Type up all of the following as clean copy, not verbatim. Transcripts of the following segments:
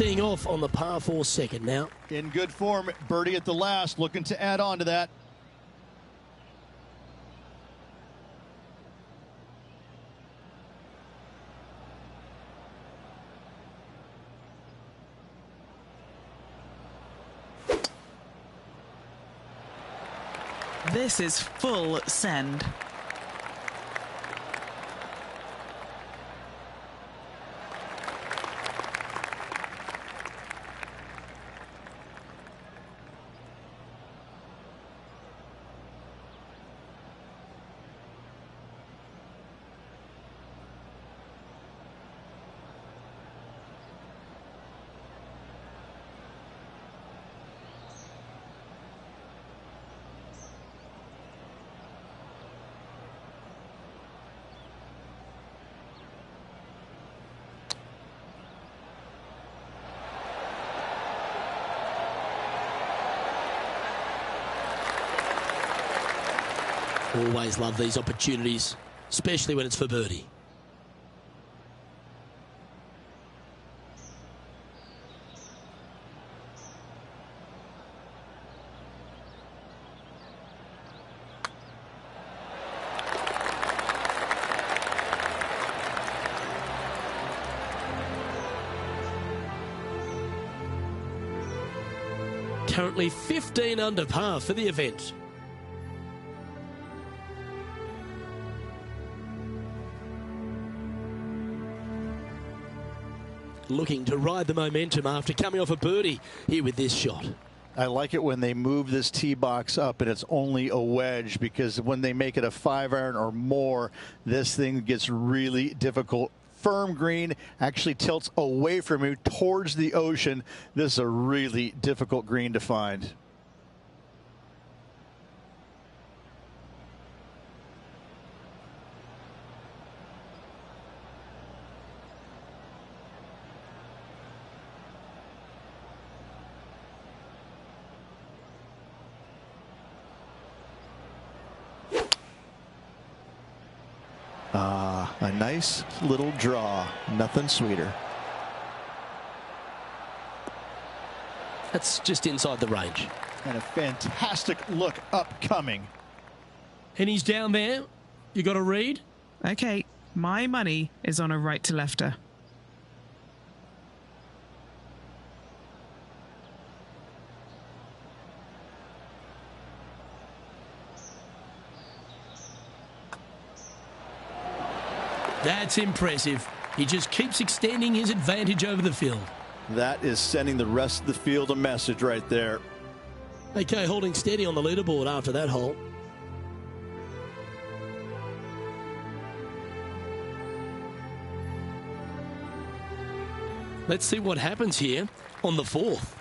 Teeing off on the par 4 second now. In good form, birdie at the last, looking to add on to that. This is full send. Always love these opportunities, especially when it's for birdie. Currently 15 under par for the event. Looking to ride the momentum after coming off a birdie here with this shot. I like it when they move this tee box up and it's only a wedge, because when they make it a 5-iron or more, this thing gets really difficult. Firm green, actually tilts away from you towards the ocean. This is a really difficult green to find. A nice little draw, nothing sweeter. That's just inside the range. And a fantastic look upcoming. And he's down there. You got to read? Okay, my money is on a right to lefter. That's impressive. He just keeps extending his advantage over the field. That is sending the rest of the field a message right there. Okay, holding steady on the leaderboard after that hole. Let's see what happens here on the 4th.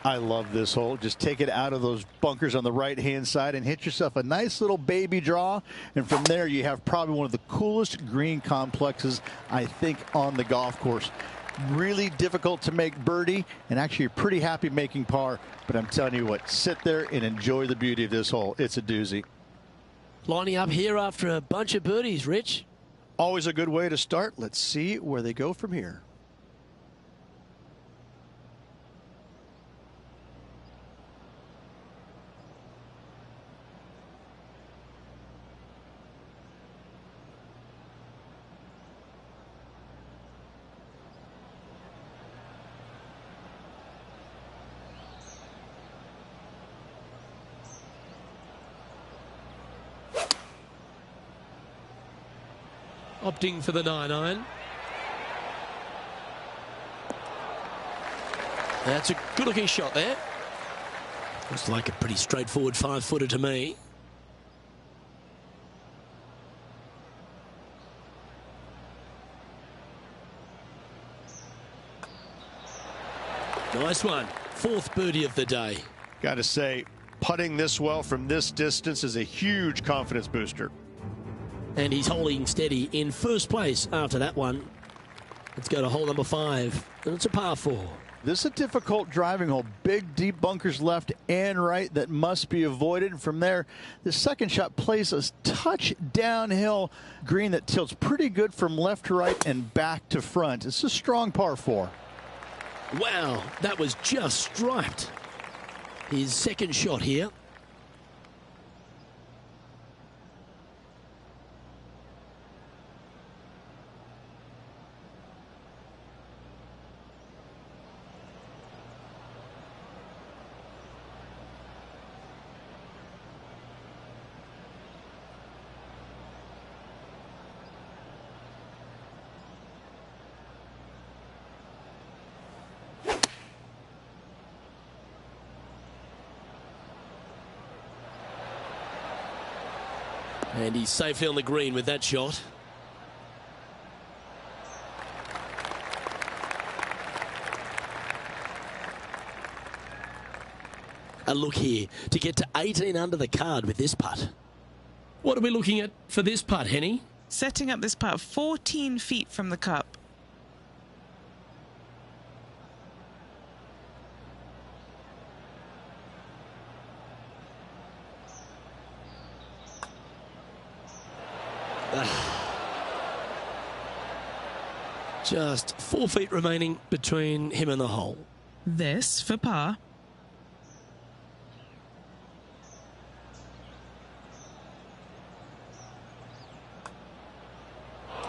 I love this hole. Just take it out of those bunkers on the right-hand side and hit yourself a nice little baby draw. And from there, you have probably one of the coolest green complexes, I think, on the golf course. Really difficult to make birdie, and actually you're pretty happy making par. But I'm telling you what, sit there and enjoy the beauty of this hole. It's a doozy. Lining up here after a bunch of birdies, Rich. Always a good way to start. Let's see where they go from here. Opting for the 9-iron. That's a good-looking shot there. Looks like a pretty straightforward 5-footer to me. Nice one. 4th birdie of the day. Got to say, putting this well from this distance is a huge confidence booster. And he's holding steady in first place after that one. Let's go to hole number 5. And it's a par 4. This is a difficult driving hole. Big, deep bunkers left and right that must be avoided. And from there, the second shot plays a touch downhill green that tilts pretty good from left to right and back to front. It's a strong par 4. Wow, that was just striped. His second shot here. And he's safely on the green with that shot. A look here to get to 18 under the card with this putt. What are we looking at for this putt, Henny? Setting up this putt 14 feet from the cup. Just 4 feet remaining between him and the hole. This for par.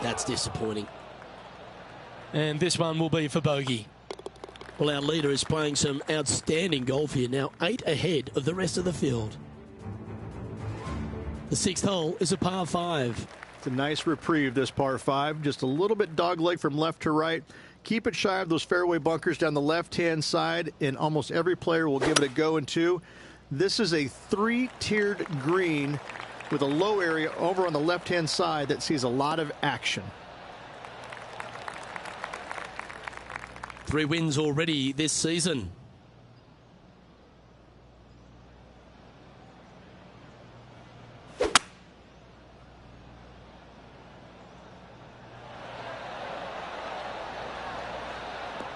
That's disappointing. And this one will be for bogey. Well, our leader is playing some outstanding golf here now, 8 ahead of the rest of the field. The 6th hole is a par 5. It's a nice reprieve, this par 5. Just a little bit dogleg from left to right. Keep it shy of those fairway bunkers down the left-hand side, and almost every player will give it a go in 2. This is a 3-tiered green with a low area over on the left-hand side that sees a lot of action. 3 wins already this season.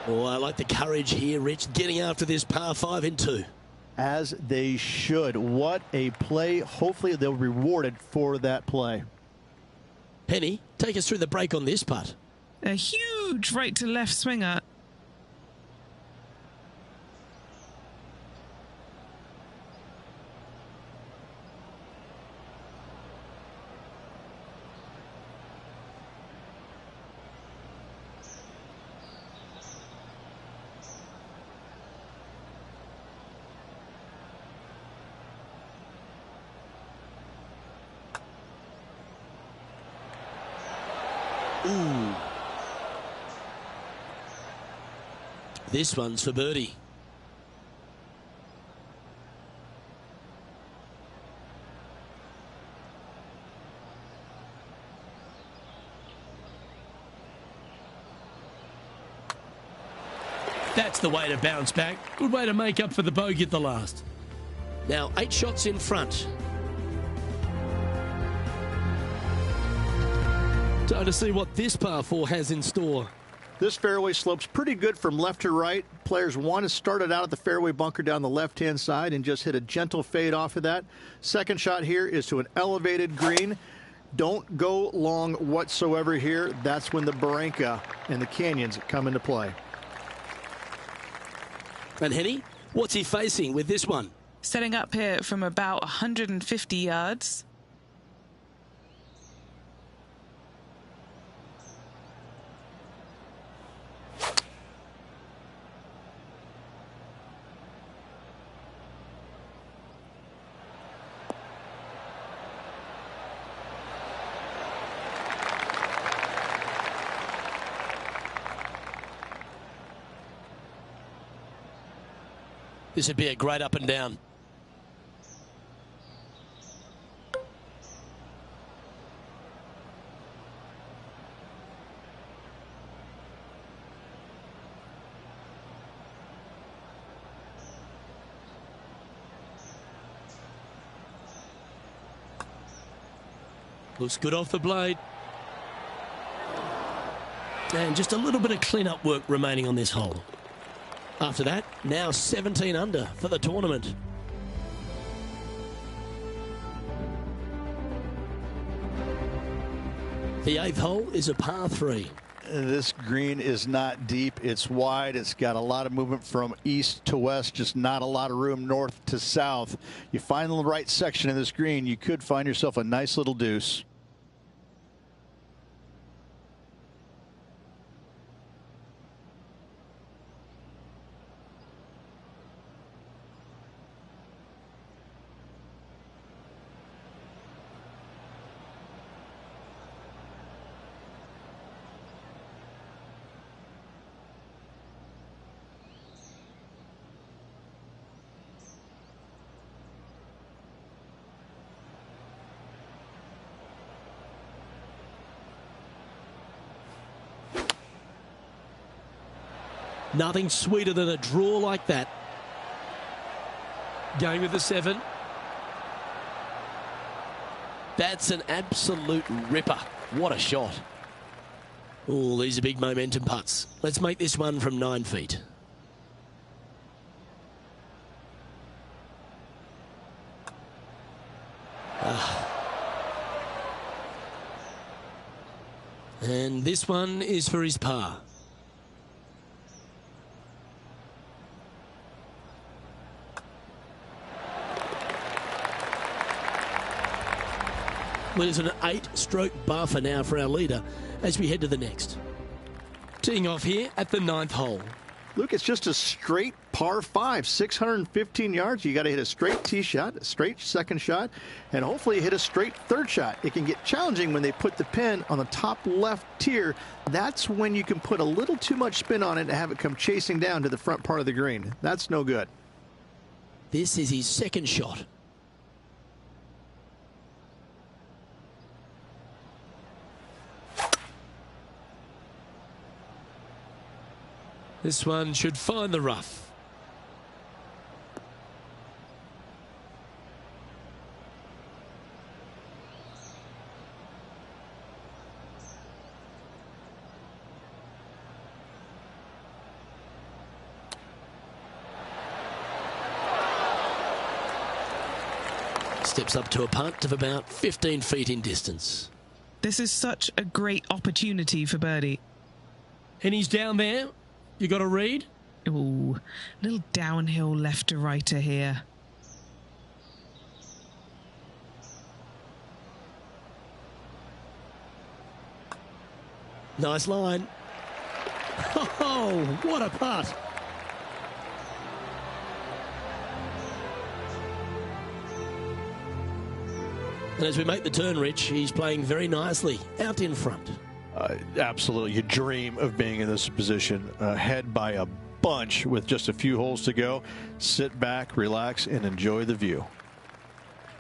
Oh, I like the courage here, Rich, getting after this par 5 in 2. As they should. What a play. Hopefully they'll be rewarded for that play. Penny, take us through the break on this putt. A huge right to left swinger. Ooh. This one's for birdie. That's the way to bounce back. Good way to make up for the bogey at the last. Now 8 shots in front. Time to see what this par 4 has in store. This fairway slopes pretty good from left to right. Players want to start it out at the fairway bunker down the left-hand side and just hit a gentle fade off of that. Second shot here is to an elevated green. Don't go long whatsoever here. That's when the Barranca and the canyons come into play. And Henny, what's he facing with this one? Setting up here from about 150 yards. This would be a great up and down. Looks good off the blade. And just a little bit of clean-up work remaining on this hole. After that, now 17 under for the tournament. The 8th hole is a par 3. This green is not deep. It's wide. It's got a lot of movement from east to west, just not a lot of room north to south. You find the right section of this green, you could find yourself a nice little deuce. Nothing sweeter than a draw like that. Going with the 7. That's an absolute ripper. What a shot. Oh, these are big momentum putts. Let's make this one from 9 feet. And this one is for his par. Well, there's an 8-stroke buffer now for our leader as we head to the next. Teeing off here at the 9th hole. Luke, it's just a straight par 5, 615 yards. You got to hit a straight tee shot, a straight second shot, and hopefully hit a straight third shot. It can get challenging when they put the pin on the top left tier. That's when you can put a little too much spin on it and have it come chasing down to the front part of the green. That's no good. This is his second shot. This one should find the rough. Steps up to a punt of about 15 feet in distance. This is such a great opportunity for birdie. And he's down there. You got a read? Ooh, little downhill left to righter here. Nice line. Oh, what a putt. And as we make the turn, Rich, he's playing very nicely out in front. Absolutely. You dream of being in this position, ahead by a bunch with just a few holes to go. Sit back, relax, and enjoy the view.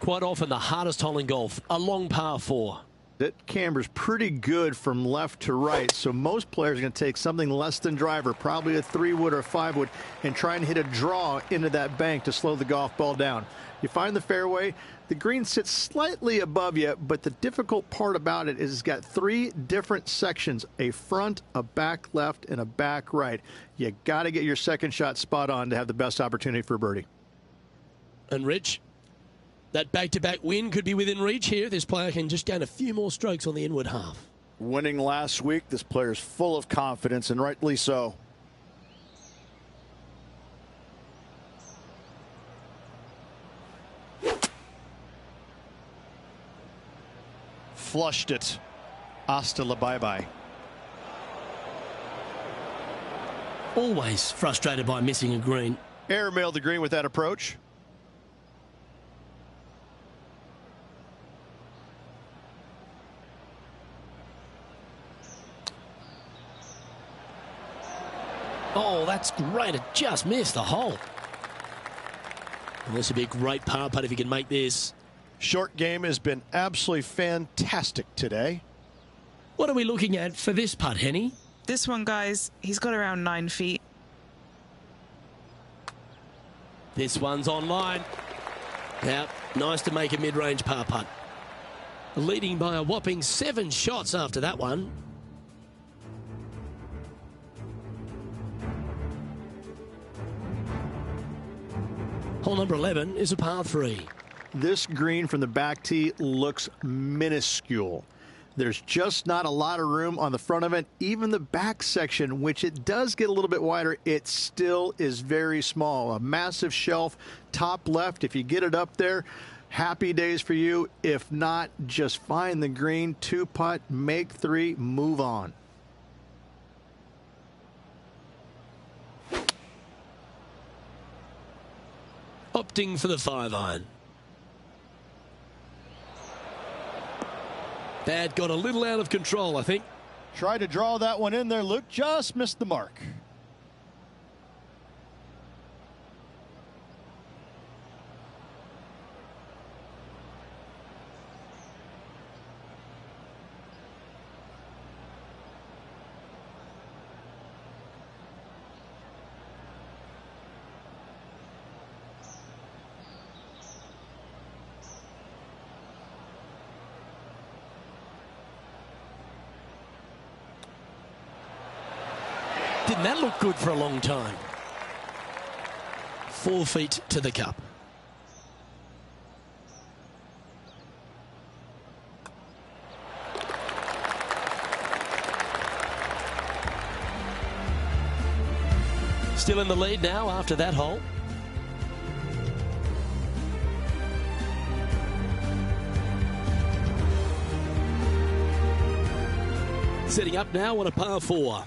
Quite often the hardest hole in golf, a long par 4. That camber's pretty good from left to right, so most players are going to take something less than driver, probably a 3-wood or a 5-wood, and try and hit a draw into that bank to slow the golf ball down. You find the fairway, the green sits slightly above you, but the difficult part about it is it's got 3 different sections, a front, a back left, and a back right. You got to get your second shot spot on to have the best opportunity for birdie. And Rich, that back-to-back win could be within reach here. This player can just gain a few more strokes on the inward half. Winning last week, this player's full of confidence, and rightly so. Flushed it. Hasta la bye-bye. Always frustrated by missing a green. Airmailed the green with that approach. Oh, that's great. It just missed the hole. And this would be a great par putt if he can make this. Short game has been absolutely fantastic today. What are we looking at for this putt, Henny? This one, guys, he's got around 9 feet. This one's online. Now, nice to make a mid-range par putt. Leading by a whopping 7 shots after that one. Hole number 11 is a par 3. This green from the back tee looks minuscule. There's just not a lot of room on the front of it. Even the back section, which it does get a little bit wider, it still is very small. A massive shelf, top left. If you get it up there, happy days for you. If not, just find the green, 2-putt, make 3, move on. Opting for the 5-iron. That got a little out of control, I think. Tried to draw that one in there. Luke just missed the mark. Didn't that look good for a long time? 4 feet to the cup. Still in the lead now after that hole. Setting up now on a par 4.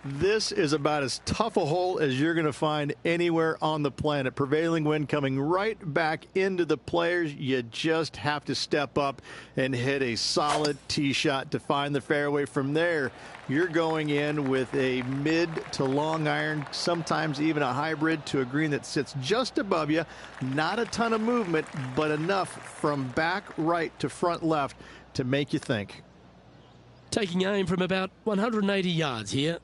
This is about as tough a hole as you're going to find anywhere on the planet. Prevailing wind coming right back into the players. You just have to step up and hit a solid tee shot to find the fairway. From there, you're going in with a mid to long iron, sometimes even a hybrid, to a green that sits just above you. Not a ton of movement, but enough from back right to front left to make you think. Taking aim from about 180 yards here.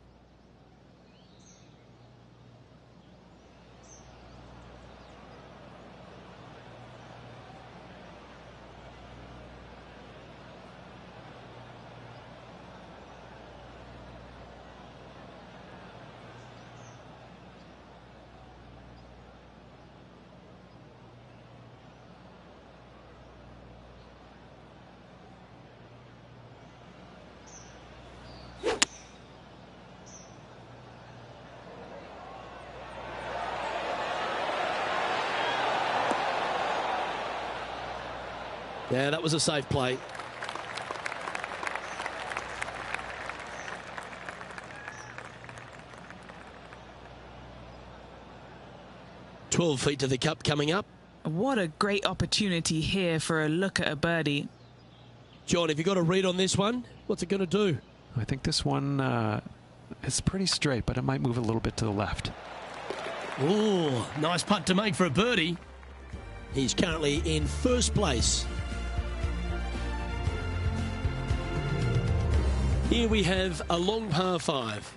Yeah, that was a safe play. "12 feet to the cup coming up." What a great opportunity here for a look at a birdie. John, have you got a read on this one? What's it going to do? I think this one is pretty straight, but it might move a little bit to the left. Oh, nice putt to make for a birdie. He's currently in first place. Here we have a long par 5.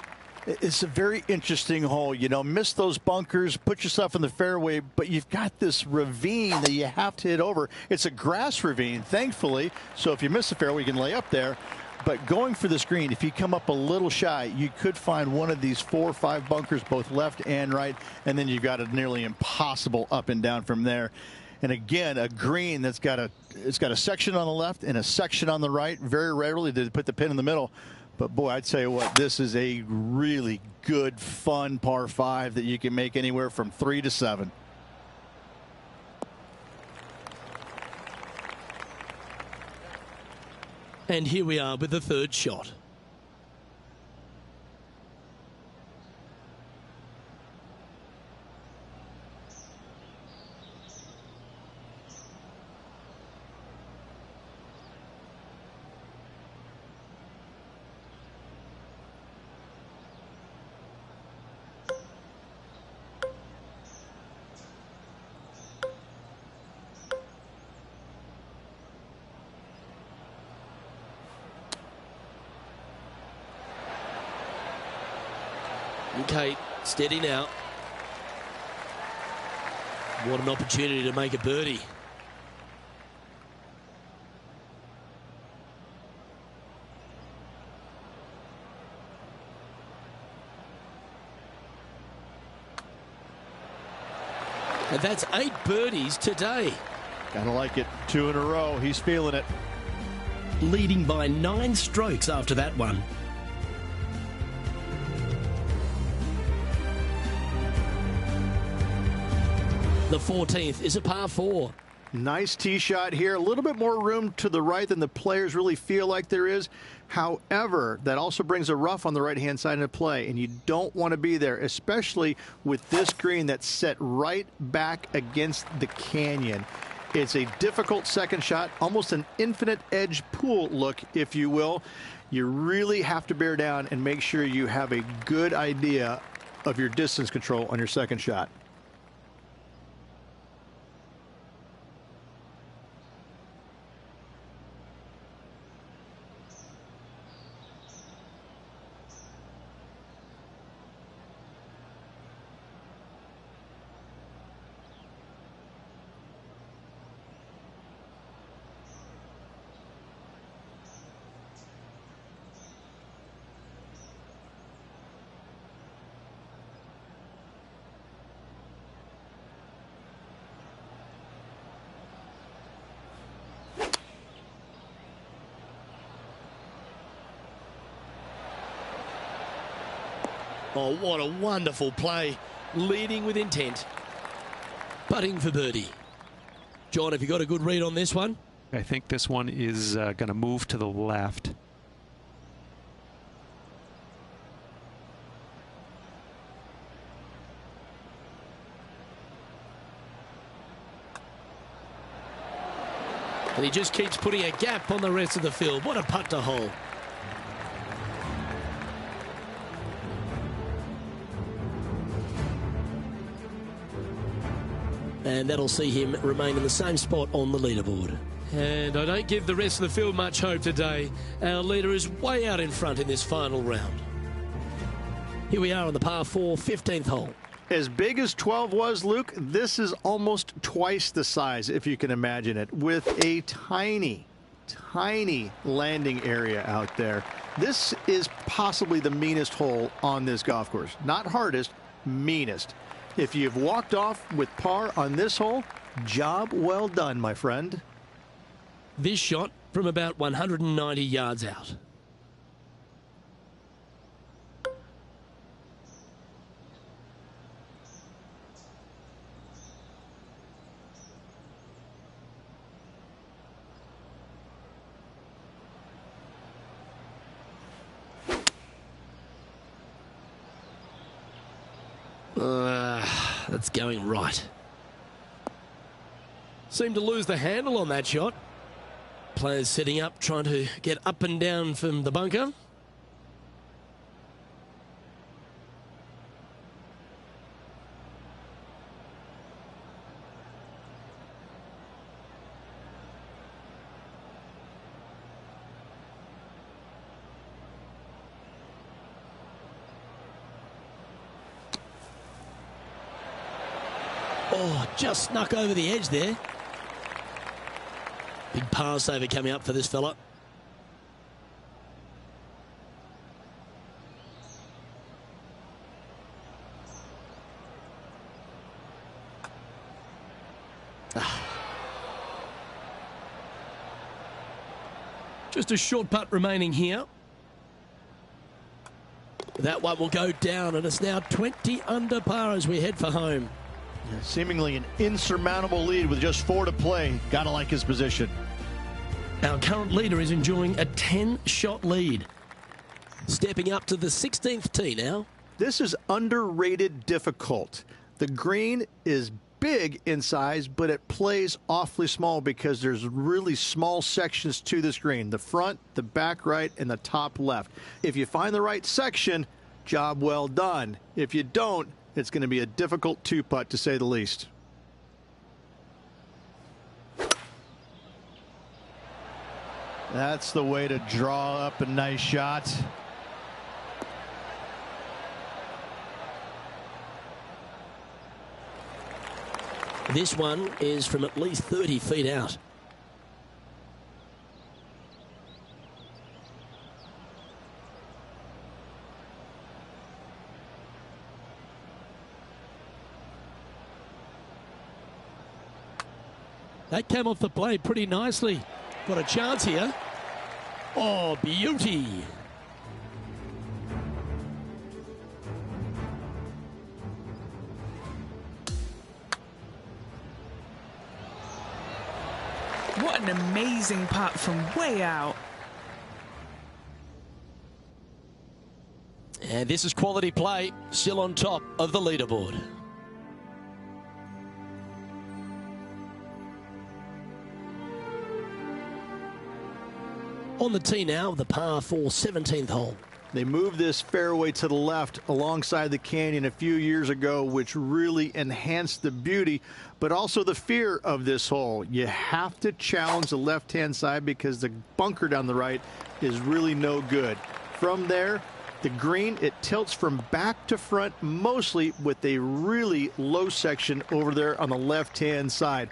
It's a very interesting hole. You know, miss those bunkers, put yourself in the fairway, but you've got this ravine that you have to hit over. It's a grass ravine, thankfully, so if you miss the fairway, you can lay up there. But going for this green, if you come up a little shy, you could find one of these 4 or 5 bunkers, both left and right, and then you've got a nearly impossible up and down from there. And again, a green that's got a section on the left and a section on the right. Very rarely do they put the pin in the middle. But boy, I'd tell you what, this is a really good, fun par 5 that you can make anywhere from 3 to 7. And here we are with the third shot. Okay, steady now. What an opportunity to make a birdie. And that's 8 birdies today. Gotta like it. 2 in a row. He's feeling it. leading by 9 strokes after that one. The 14th is a par 4. Nice tee shot here. A little bit more room to the right than the players really feel like there is. However, that also brings a rough on the right-hand side into play, and you don't want to be there, especially with this green that's set right back against the canyon. It's a difficult second shot, almost an infinite edge pool look, if you will. You really have to bear down and make sure you have a good idea of your distance control on your second shot. Oh, what a wonderful play. Leading with intent. Putting for birdie. John, have you got a good read on this one? I think this one is going to move to the left. And he just keeps putting a gap on the rest of the field. What a putt to hole. And that'll see him remain in the same spot on the leaderboard. And I don't give the rest of the field much hope today. Our leader is way out in front in this final round. Here we are on the par 4, 15th hole. As big as 12 was, Luke, this is almost twice the size, if you can imagine it, with a tiny, tiny landing area out there. This is possibly the meanest hole on this golf course. Not hardest, meanest. If you've walked off with par on this hole, job well done, my friend. This shot from about 190 yards out. That's going right. Seemed to lose the handle on that shot. Players setting up, trying to get up and down from the bunker. Oh, just snuck over the edge there. Big par saver coming up for this fella. Just a short putt remaining here. That one will go down, and it's now 20 under par as we head for home. Seemingly an insurmountable lead with just 4 to play. Gotta like his position. Our current leader is enjoying a 10-shot lead. Stepping up to the 16th tee now. This is underrated difficult. The green is big in size, but it plays awfully small because there's really small sections to this green. The front, the back right, and the top left. If you find the right section, job well done. If you don't, it's going to be a difficult 2-putt, to say the least. That's the way to draw up a nice shot. This one is from at least 30 feet out. That came off the plate pretty nicely. Got a chance here. Oh, beauty. What an amazing putt from way out. And this is quality play, still on top of the leaderboard. On the tee now, the par 4 17th hole. They moved this fairway to the left alongside the canyon a few years ago, which really enhanced the beauty, but also the fear of this hole. You have to challenge the left-hand side because the bunker down the right is really no good. From there, the green, it tilts from back to front, mostly with a really low section over there on the left-hand side.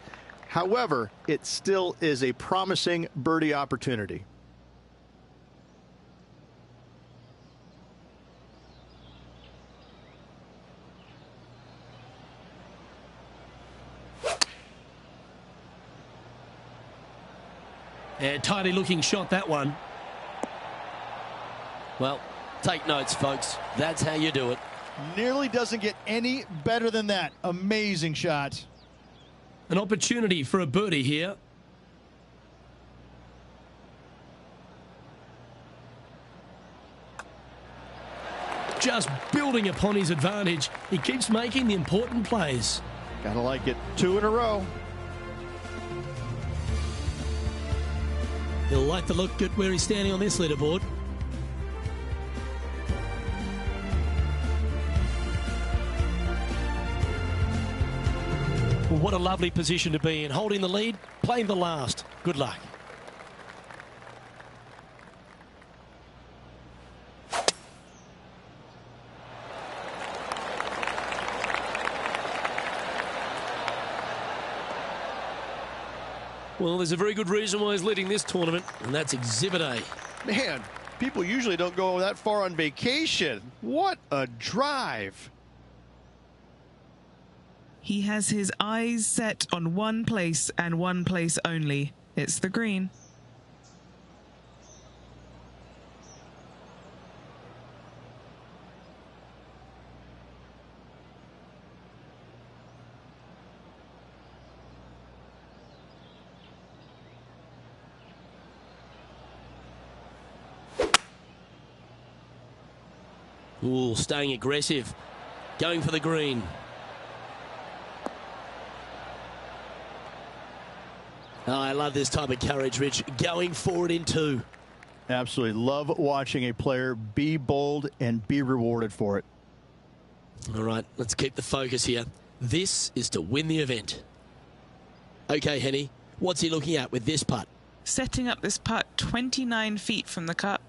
However, it still is a promising birdie opportunity. And tidy looking shot, that one. Well, take notes, folks. That's how you do it. Nearly doesn't get any better than that. Amazing shot. An opportunity for a birdie here. Just building upon his advantage. He keeps making the important plays. Gotta like it. 2 in a row. He'll like the look at where he's standing on this leaderboard. Well, what a lovely position to be in. Holding the lead, playing the last. Good luck. Well, there's a very good reason why he's leading this tournament, and that's Exhibit A. Man, people usually don't go that far on vacation. What a drive. He has his eyes set on one place and one place only. It's the green. Ooh, staying aggressive. Going for the green. Oh, I love this type of courage, Rich. Going forward in 2. Absolutely. Love watching a player be bold and be rewarded for it. All right, let's keep the focus here. This is to win the event. Okay, Henny, what's he looking at with this putt? Setting up this putt 29 feet from the cup.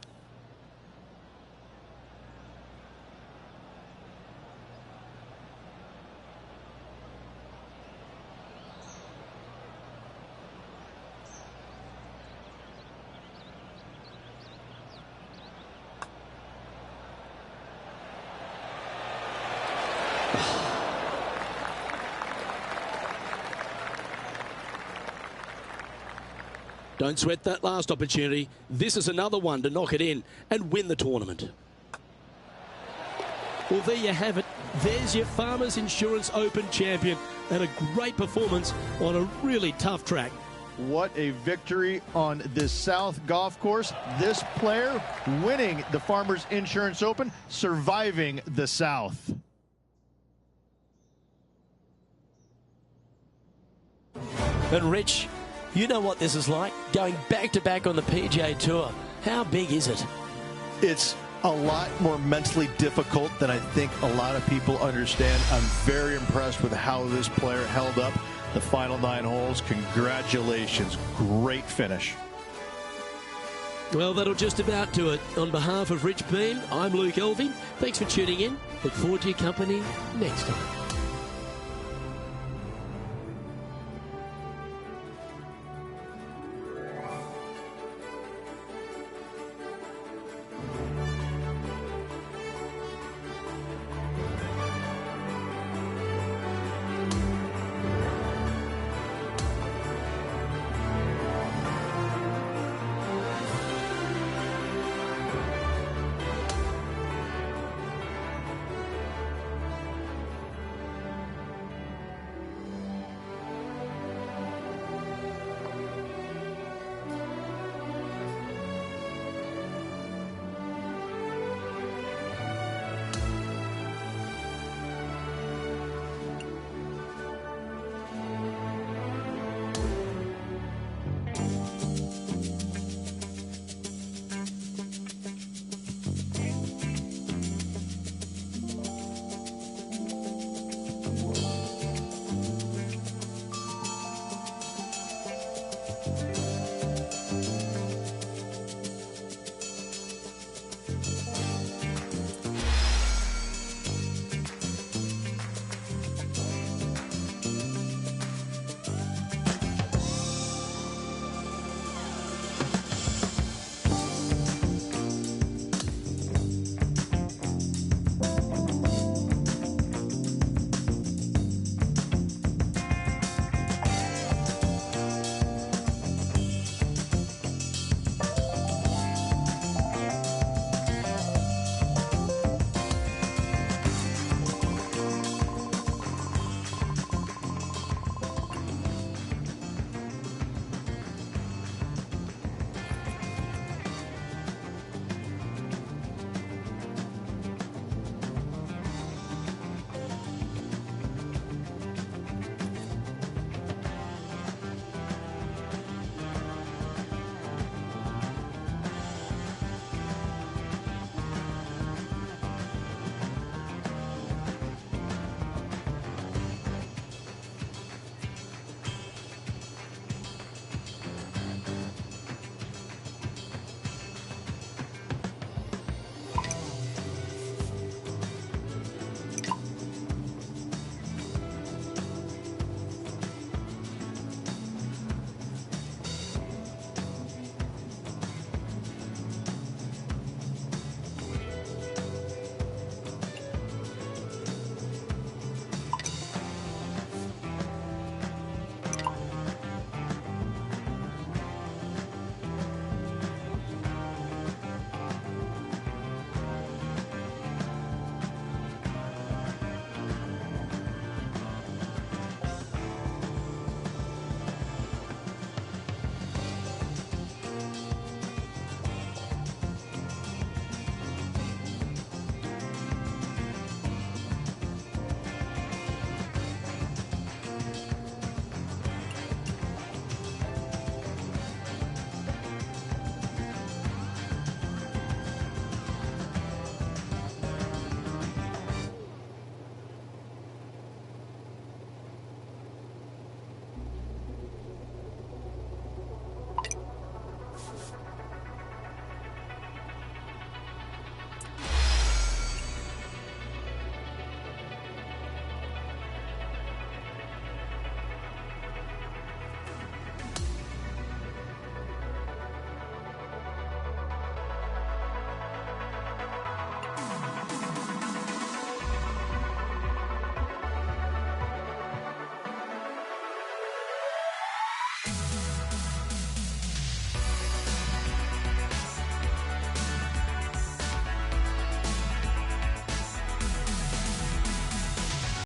Don't sweat that last opportunity. This is another one to knock it in and win the tournament. Well, there you have it. There's your Farmers Insurance Open champion, and a great performance on a really tough track. What a victory on this South golf course. This player winning the Farmers Insurance Open, surviving the South. And Rich, you know what this is like, going back-to-back on the PGA Tour. How big is it? It's a lot more mentally difficult than I think a lot of people understand. I'm very impressed with how this player held up the final 9 holes. Congratulations. Great finish. Well, that'll just about do it. On behalf of Rich Beem, I'm Luke Elvey. Thanks for tuning in. Look forward to your company next time.